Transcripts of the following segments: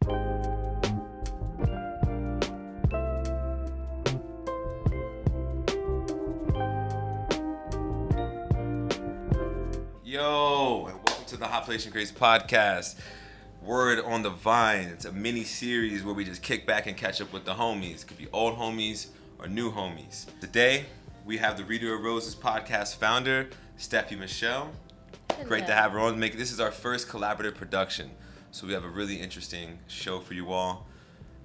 Yo, and welcome to the Hot Place and Grace podcast. Word on the Vine. It's a mini series where we just kick back and catch up with the homies. It could be old homies or new homies. Today, we have the Reader of Roses podcast founder, Steffi Michelle. Hello. Great to have her on. This is our first collaborative production. So we have a really interesting show for you all.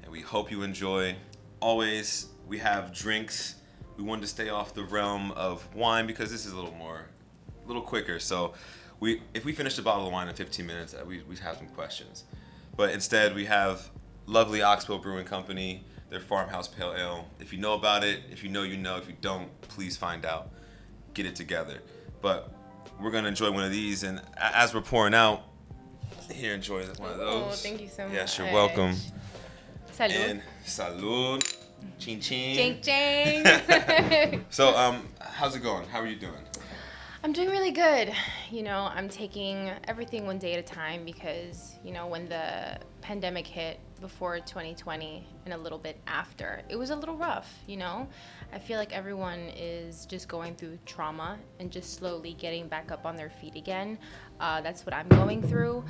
And we hope you enjoy. Always, we have drinks. We wanted to stay off the realm of wine because this is a little quicker. So if we finish a bottle of wine in 15 minutes, we'd have some questions. But instead, we have lovely Oxbow Brewing Company, their Farmhouse Pale Ale. If you know about it, if you know, you know. If you don't, please find out. Get it together. But we're going to enjoy one of these. And as we're pouring out, here, enjoy one of those. Oh, thank you so much. Yes, you're welcome. Salud. And salud. Ching ching. Ching ching. So, how's it going? How are you doing? I'm doing really good. You know, I'm taking everything one day at a time because, you know, when the pandemic hit before 2020 and a little bit after, it was a little rough, you know? I feel like everyone is just going through trauma and just slowly getting back up on their feet again. That's what I'm going through.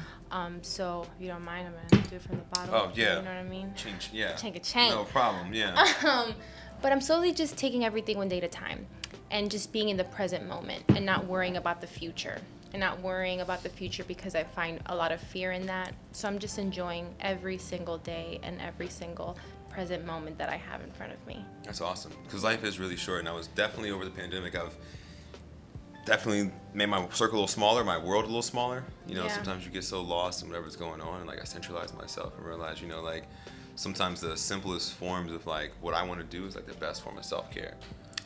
So if you don't mind, I'm going to do it from the bottle. Oh, yeah. You know what I mean? Yeah. Ching-a-ching. No problem, yeah. But I'm slowly just taking everything one day at a time and just being in the present moment and not worrying about the future. And not worrying about the future because I find a lot of fear in that. So I'm just enjoying every single day and every single present moment that I have in front of me. That's awesome. Because life is really short. And I was definitely, over the pandemic, I've definitely made my circle a little smaller, my world a little smaller. You know, Sometimes you get so lost in whatever's going on. And, like, I centralize myself and realize, you know, like, sometimes the simplest forms of, like, what I want to do is, like, the best form of self-care.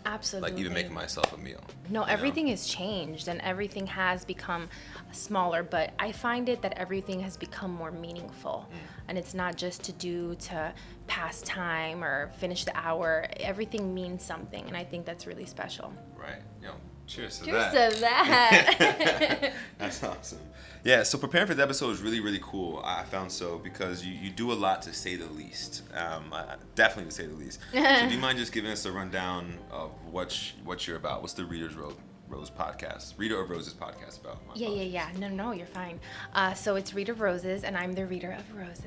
Absolutely. Like even making myself a meal. No, everything has changed and everything has become smaller, but I find it that everything has become more meaningful. And it's not just to pass time or finish the hour. Everything means something, and I think that's really special. Right. Yo, cheers to Cheers that. to that. That's awesome. Yeah, so preparing for the episode is really, really cool, I found so, because you do a lot, to say the least. Definitely to say the least. So do you mind just giving us a rundown of what you're about? What's the Reader's Rose podcast? Reader of Roses podcast about? Yeah. No, you're fine. So it's Reader of Roses, and I'm the Reader of Roses.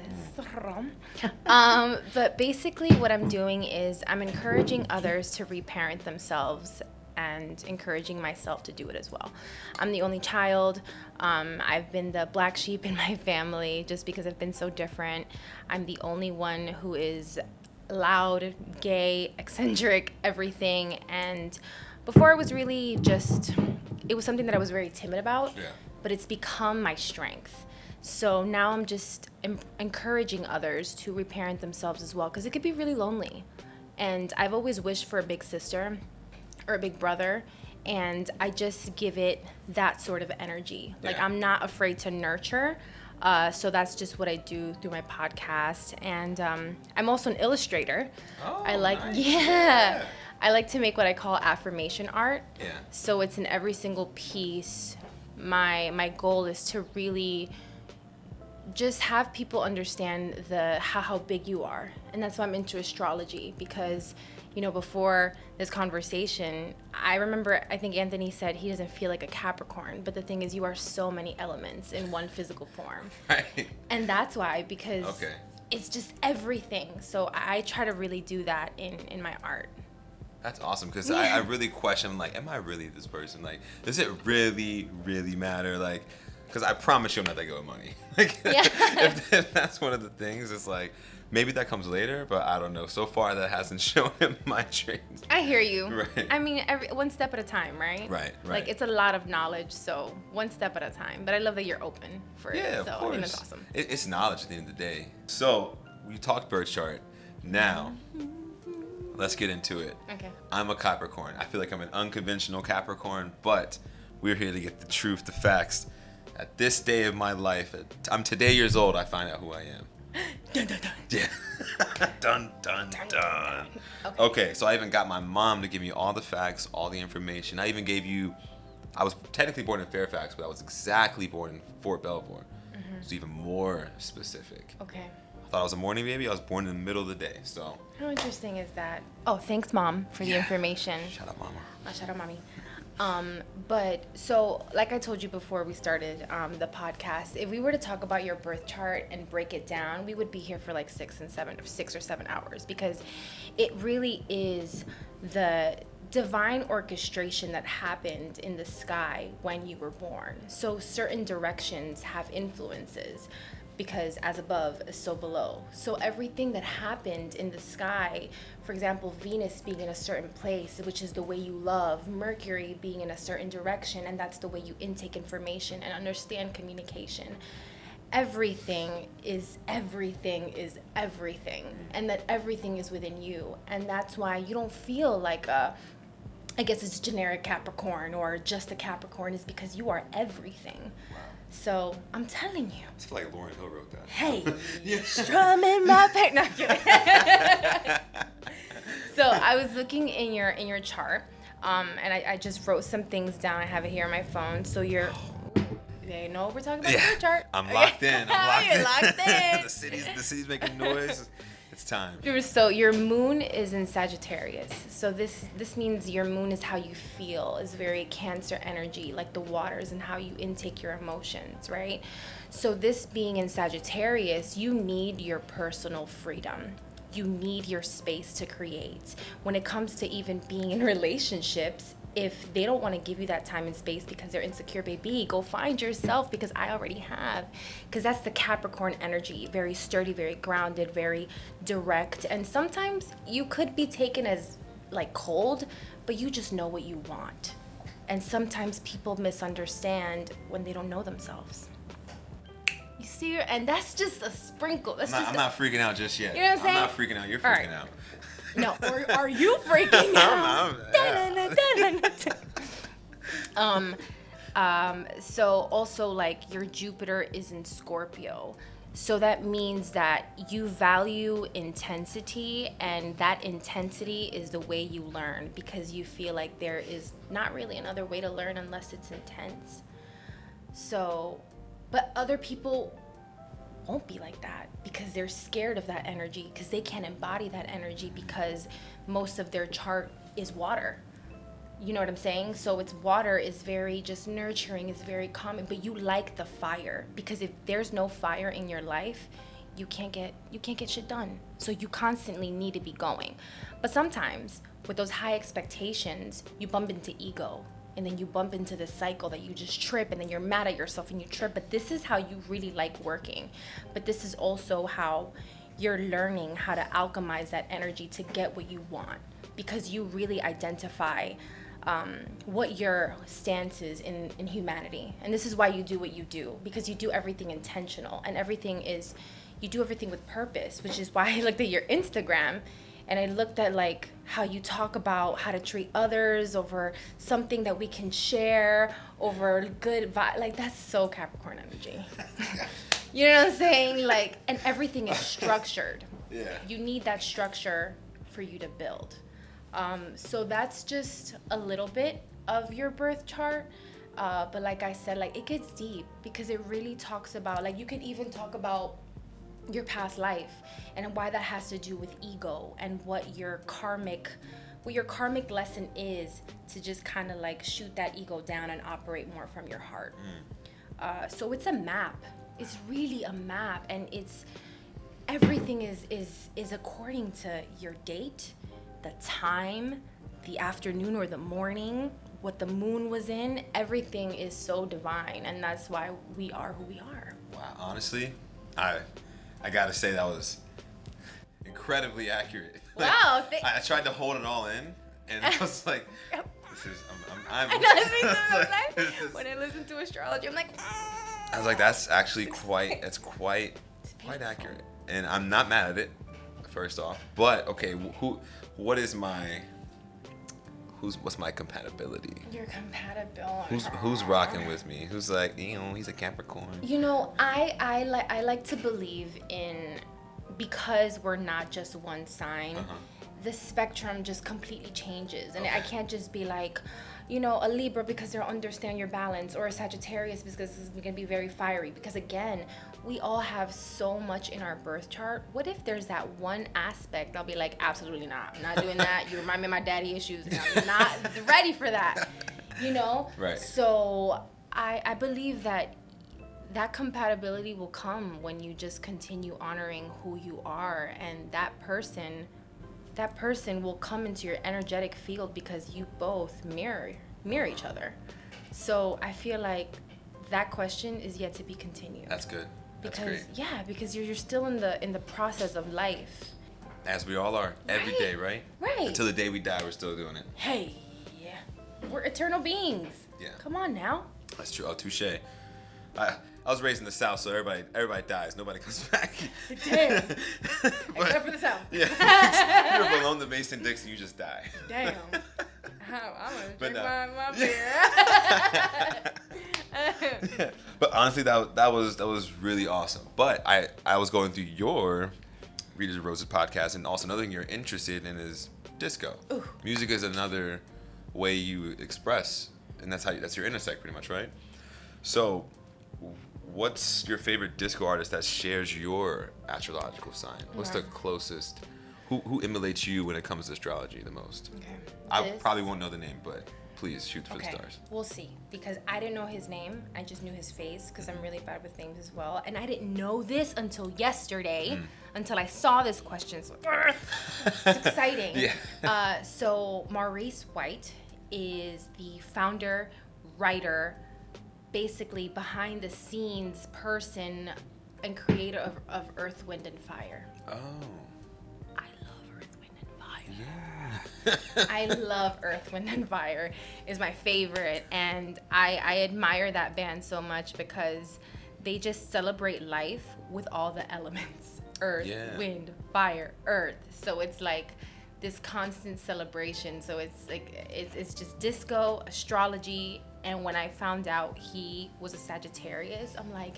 But basically what I'm doing is I'm encouraging others to reparent themselves and encouraging myself to do it as well. I'm the only child. I've been the black sheep in my family just because I've been so different. I'm the only one who is loud, gay, eccentric, everything. And before it was really it was something that I was very timid about, but it's become my strength. So now I'm just encouraging others to reparent themselves as well, because it could be really lonely. And I've always wished for a big sister or a big brother, and I just give it that sort of energy. Like, I'm not afraid to nurture, so that's just what I do through my podcast. And I'm also an illustrator. Oh, I like, nice. I like to make what I call affirmation art. Yeah. So it's in every single piece. My goal is to really just have people understand how big you are. And that's why I'm into astrology, because, you know, before this conversation, I remember, I think Anthony said he doesn't feel like a Capricorn, but the thing is, you are so many elements in one physical form. Right. And that's why, because it's just everything. So I try to really do that in my art. That's awesome, because I really question, like, am I really this person? Like, does it really, really matter? Like, because I promise you I'm not that good with money. Like, if that's one of the things, it's like, maybe that comes later, but I don't know. So far, that hasn't shown in my traits. I hear you. Right. I mean, one step at a time, right? Right. Like, it's a lot of knowledge, so one step at a time. But I love that you're open for it. Yeah, so of course. I think that's awesome. It's knowledge at the end of the day. So, we talked birth chart. Now, let's get into it. Okay. I'm a Capricorn. I feel like I'm an unconventional Capricorn, but we're here to get the truth, the facts. At this day of my life, I'm today years old, I find out who I am. Dun, dun, dun. Yeah. Dun, dun, dun. Okay, so I even got my mom to give me all the facts, all the information. I even gave you, I was technically born in Fairfax, but I was exactly born in Fort Belvoir. It's even more specific. Okay. I thought I was a morning baby. I was born in the middle of the day. So. How interesting is that? Oh, thanks, Mom, for the information. Shout out, Mama. Shout out, Mommy. But so, like I told you before we started the podcast, if we were to talk about your birth chart and break it down, we would be here for like 6 or 7 hours, because it really is the divine orchestration that happened in the sky when you were born. So certain directions have influences, because as above, so below. So everything that happened in the sky, for example, Venus being in a certain place, which is the way you love, Mercury being in a certain direction, and that's the way you intake information and understand communication. Everything is everything, and that everything is within you. And that's why you don't feel like I guess it's generic Capricorn or just a Capricorn, is because you are everything. Wow. So I'm telling you. I feel like Lauryn Hill wrote that. Hey, strumming my pain. No, I'm kidding. So I was looking in your chart, and I just wrote some things down. I have it here on my phone. So they know we're talking about your chart. I'm locked in. You're locked in. the city's making noise. It's time. So your moon is in Sagittarius. So this means your moon is how you feel, is very Cancer energy, like the waters, and how you intake your emotions, right? So this being in Sagittarius, you need your personal freedom. You need your space to create. When it comes to even being in relationships, if they don't want to give you that time and space because they're insecure, baby, go find yourself, because I already have. Because that's the Capricorn energy, very sturdy, very grounded, very direct. And sometimes you could be taken as like cold, but you just know what you want. And sometimes people misunderstand when they don't know themselves. You see, and that's just a sprinkle. I'm not freaking out just yet. You know what I'm saying? I'm not freaking out. You're freaking out. No, or are you freaking out? So also, like, your Jupiter is in Scorpio. So that means that you value intensity, and that intensity is the way you learn, because you feel like there is not really another way to learn unless it's intense. So, but other people won't be like that, because they're scared of that energy, because they can't embody that energy, because most of their chart is water. You know what I'm saying? So it's water is very just nurturing, is very calming, but you like the fire, because if there's no fire in your life, you can't get shit done. So you constantly need to be going. But sometimes with those high expectations, you bump into ego. And then you bump into this cycle that you just trip, and then you're mad at yourself and you trip. But this is how you really like working. But this is also how you're learning how to alchemize that energy to get what you want, because you really identify what your stance is in humanity. And this is why you do what you do, because you do everything intentional, and you do everything with purpose, which is why I looked at your Instagram. And I looked at like how you talk about how to treat others over something that we can share, over good vibe. Like, that's so Capricorn energy. You know what I'm saying? Like, and everything is structured. Yeah. You need that structure for you to build. So that's just a little bit of your birth chart. But like I said, like, it gets deep, because it really talks about, like, you can even talk about your past life and why that has to do with ego, and what your karmic lesson is, to just kind of like shoot that ego down and operate more from your heart. So it's a map. It's really a map, and everything is according to your date, the time, the afternoon or the morning, what the moon was in. Everything is so divine, and that's why we are who we are. Wow, honestly, I gotta say that was incredibly accurate. Wow. I tried to hold it all in, and I was like, this is, I'm when I listen to astrology, I'm like, I was like, that's actually quite accurate. And I'm not mad at it, first off. But, okay, what's my compatibility? Your compatibility. Who's rocking with me? Who's like, he's a Capricorn. You know, I like to believe in, because we're not just one sign, the spectrum just completely changes. And I can't just be like, a Libra because they'll understand your balance, or a Sagittarius because it's going to be very fiery. Because again, we all have so much in our birth chart. What if there's that one aspect I'll be like, absolutely not. I'm not doing that. You remind me of my daddy issues, and I'm not ready for that. Right. So I believe that compatibility will come when you just continue honoring who you are, and that person will come into your energetic field because you both mirror each other. So I feel like that question is yet to be continued. That's good. That's because, great. Yeah, because you're still in the process of life. As we all are, every day, right? Right. Until the day we die, we're still doing it. Hey, yeah. We're eternal beings. Yeah. Come on now. That's true. Oh, touche. I was raised in the South, so everybody dies. Nobody comes back. Damn. Except for the South. Yeah. If you're below the Mason-Dixon, you just die. Damn. I'm going to drink my beer. But honestly, that was really awesome. But I was going through your Readers of Roses podcast, and also another thing you're interested in is disco. Ooh. Music is another way you express, and that's your intersect pretty much, right? So, what's your favorite disco artist that shares your astrological sign? What's the closest? Who emulates you when it comes to astrology the most? Okay. I probably won't know the name, but please shoot for the stars. We'll see, because I didn't know his name. I just knew his face, because I'm really bad with names as well. And I didn't know this until yesterday, until I saw this question. So it's exciting. Yeah. So Maurice White is the founder, writer, basically behind the scenes person and creator of Earth, Wind, and Fire. Oh. I love Earth, Wind, and Fire. Yeah. I love Earth, Wind, and Fire is my favorite, and I admire that band so much because they just celebrate life with all the elements. Earth, Wind, Fire, Earth. So it's like this constant celebration. So it's like it's just disco, astrology, and when I found out he was a Sagittarius, I'm like,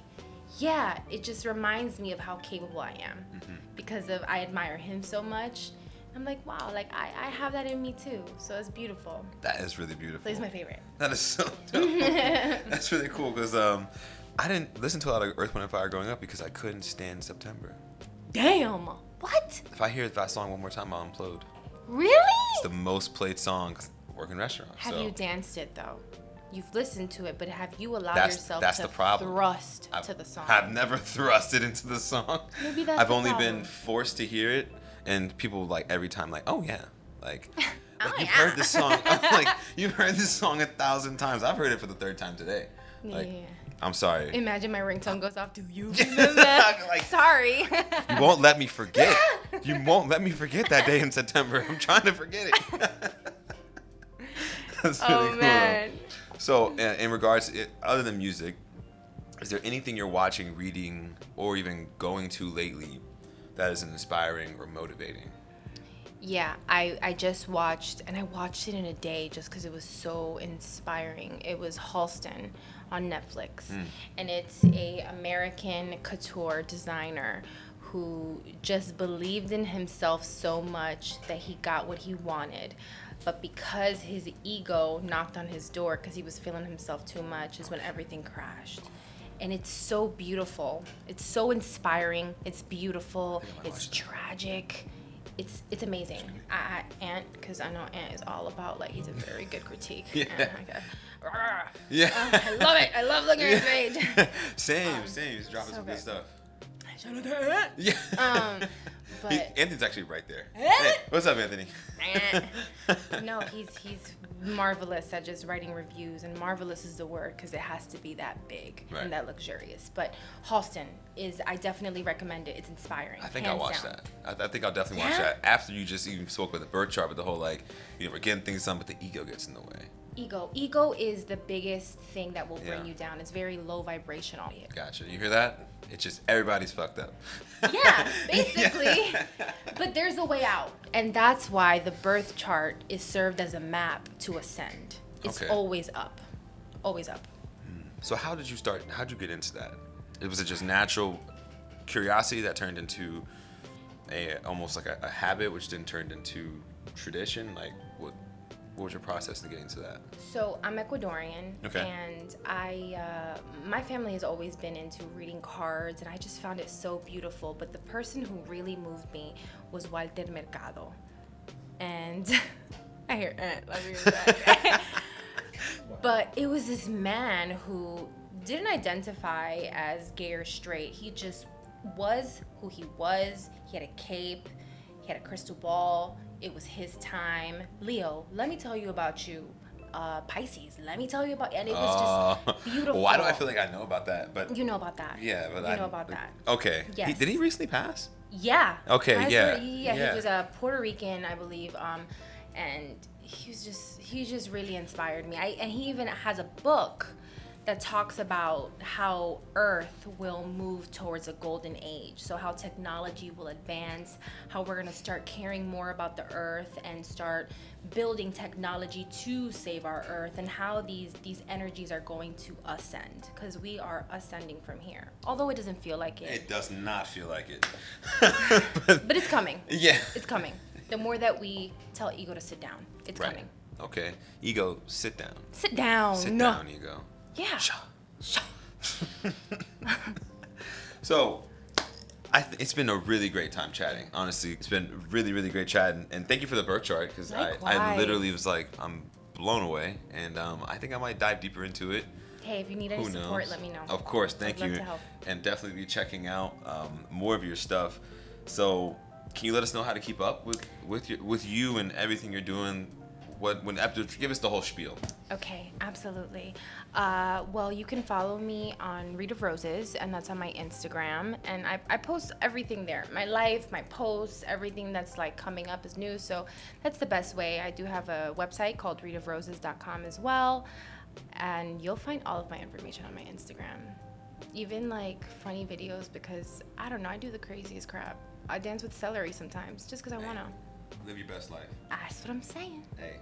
yeah, it just reminds me of how capable I am because I admire him so much. I'm like, wow, like I have that in me too. So it's beautiful. That is really beautiful. So he's my favorite. That is so dope. That's really cool because I didn't listen to a lot of Earth, Wind, and Fire growing up because I couldn't stand September. Damn. What? If I hear that song one more time, I'll implode. Really? It's the most played song because I work in restaurants. Have you danced it though? You've listened to it, but have you allowed yourself to the problem. Thrust to the song? I've never thrusted into the song. Maybe that's I've the only problem. been forced to hear it, and people like every time like, oh yeah, like, you've yeah. heard this song. I'm like, you've heard this song 1,000 times. I've heard it for the 3rd time today. Like, Yeah. I'm sorry. Imagine my ringtone goes off. Do you remember that? Like, sorry. You won't let me forget. You won't let me forget that day in September. I'm trying to forget it. That's really cool. Man. So, in regards to it, other than music, is there anything you're watching, reading, or even going to lately that is inspiring or motivating? Yeah, I just watched, and I watched it in a day just because it was so inspiring. It was Halston on Netflix, and it's a American couture designer who just believed in himself so much that he got what he wanted. But because his ego knocked on his door because he was feeling himself too much is when everything crashed. And it's so beautiful. It's so inspiring. It's beautiful. It's tragic. It's amazing. Ant, because I know Ant is all about, like, he's a very good critique. Yeah. Yeah. I love it. I love looking at his page. Same. He's dropping some good stuff. Shout out to Ant. Yeah. But Anthony's actually right there. Hey, what's up, Anthony? No, he's marvelous at just writing reviews, and marvelous is the word because it has to be that big and that luxurious. But Halston I definitely recommend it. It's inspiring. I think I'll watch that. I think I'll definitely watch Yeah? that after you just even spoke with the birth chart, with the whole, like, we're getting things done, but the ego gets in the way. Ego is the biggest thing that will bring you down. It's very low vibrational. Gotcha. You hear that? It's just everybody's fucked up. Yeah, basically. But there's a way out. And that's why the birth chart is served as a map to ascend. It's always up. Always up. So how'd you get into that? Was it just natural curiosity that turned into almost like a habit, which then turned into tradition? Like, was your process to getting to that? So I'm Ecuadorian, Okay. and my family has always been into reading cards, and I just found it so beautiful. But the person who really moved me was Walter Mercado, and I hear let me hear that. But it was this man who didn't identify as gay or straight. He just was who he was. He had a cape. He had a crystal ball. It was his time. Leo, let me tell you about you. Pisces, let me tell you about, and it was just beautiful. Why do I feel like I know about that? But you know about that. Yeah, but you know about that. Okay. Yes. Did he recently pass? Yeah. Okay. Yeah. He was a Puerto Rican, I believe. And he just really inspired me. And he even has a book that talks about how Earth will move towards a golden age. So how technology will advance, how we're gonna start caring more about the Earth and start building technology to save our Earth, and how these energies are going to ascend, because we are ascending from here. Although it doesn't feel like it. It does not feel like it. But it's coming. Yeah. It's coming. The more that we tell ego to sit down, it's Right. coming. Okay. Ego, sit down. Sit down. Sit down, ego. Yeah. So, it's been a really great time chatting. Honestly, it's been really, really great chatting. And thank you for the birth chart, because I Likewise. literally was like, I'm blown away. And I think I might dive deeper into it. Hey, if you need any support, let me know. Of course, thank I'd love you. to help. And definitely be checking out more of your stuff. So, can you let us know how to keep up with you and everything you're doing? Give us the whole spiel. Okay, absolutely. Well, you can follow me on Read of Roses, and that's on my Instagram. And I post everything there. My life, my posts, everything that's like coming up is new. So that's the best way. I do have a website called readofroses.com as well. And you'll find all of my information on my Instagram. Even like funny videos, because I don't know, I do the craziest crap. I dance with celery sometimes just because I want to. Live your best life. That's what I'm saying. Hey,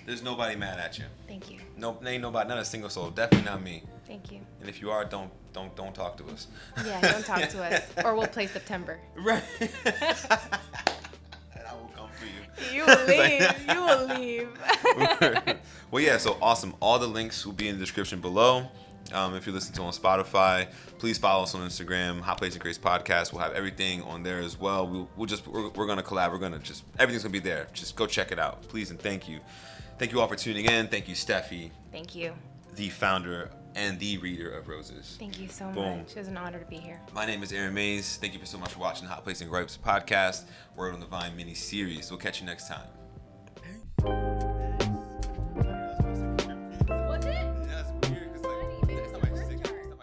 there's nobody mad at you. Thank you. No, ain't nobody, not a single soul. Definitely not me. Thank you. And if you are, don't talk to us. Yeah, don't talk to us, or we'll play September. Right. And I will come for you. You will leave. You will leave. Well, yeah. So awesome. All the links will be in the description below. If you listen to on Spotify, please follow us on Instagram, Hot Plates and Craze Podcast. We'll have everything on there as well. We're gonna collab. Everything's gonna be there. Just go check it out, please, and thank you. Thank you all for tuning in. Thank you, Steffi. Thank you. The founder and the reader of Roses. Thank you so Boom. much. It was an honor to be here. My name is Aaron Mays. Thank you so much for watching Hot Plates and Gripes Podcast, Word on the Vine mini series. We'll catch you next time.